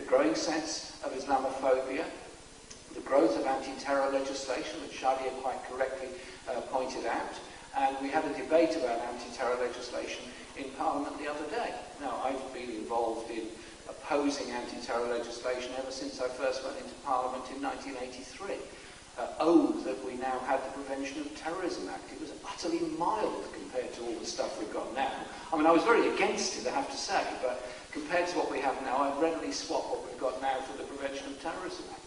growing sense of Islamophobia, the growth of anti-terror legislation that Shadia quite correctly pointed out, and we had a debate about anti-terror legislation in Parliament the other day. Now, I've been involved in opposing anti-terror legislation ever since I first went into Parliament in 1983. That we now had the Prevention of Terrorism Act. It was utterly mild compared to all the stuff we've got now. I mean, I was very against it, I have to say, but compared to what we have now, I'd readily swap what we've got now for the Prevention of Terrorism Act.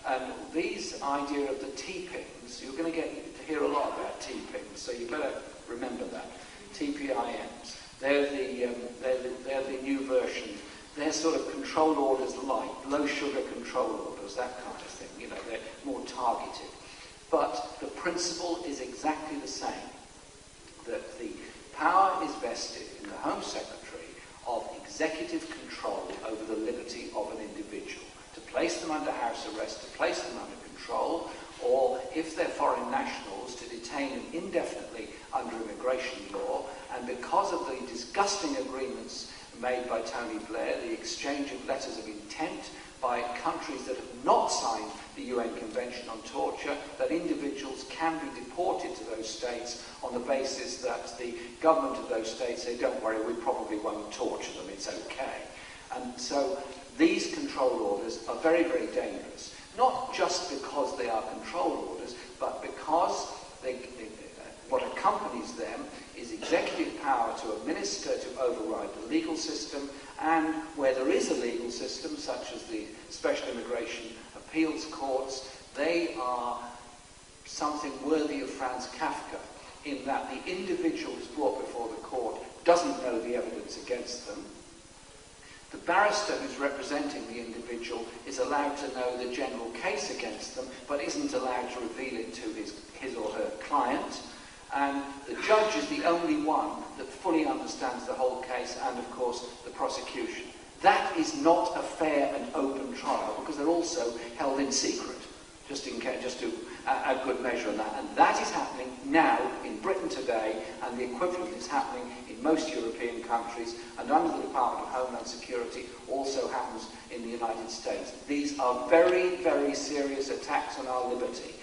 And these idea of the TPINs, you're going to get to hear a lot about TPINs, so you better remember that. TPINs. They're the new version. They're sort of control orders light, low sugar control orders, that kind of thing. You know, they're more targeted. But the principle is exactly the same, that the power is vested in the Home Secretary of executive control over the liberty of an individual, to place them under house arrest, to place them under control, or if they're foreign nationals, to detain them indefinitely under immigration law. And because of the disgusting agreements made by Tony Blair, the exchange of letters of intent by countries that have not signed the UN Convention on Torture, that individuals can be deported to those states on the basis that the government of those states say, don't worry, we probably won't torture them, it's okay. And so these control orders are very, very dangerous, not just because they are control orders, but because what accompanies them is executive power to administer, to override the legal system, and where there is a legal system, such as the Special Immigration Appeals Courts, they are something worthy of Franz Kafka, in that the individual who's brought before the court doesn't know the evidence against them. The barrister who's representing the individual is allowed to know the general case against them, but isn't allowed to reveal it to his or her client. And the judge is the only one that fully understands the whole case, and of course the prosecution. That is not a fair and open trial, because they're also held in secret, just to add good measure on that. And that is happening now in Britain today, and the equivalent is happening in most European countries, and under the Department of Homeland Security also happens in the United States. These are very, very serious attacks on our liberty.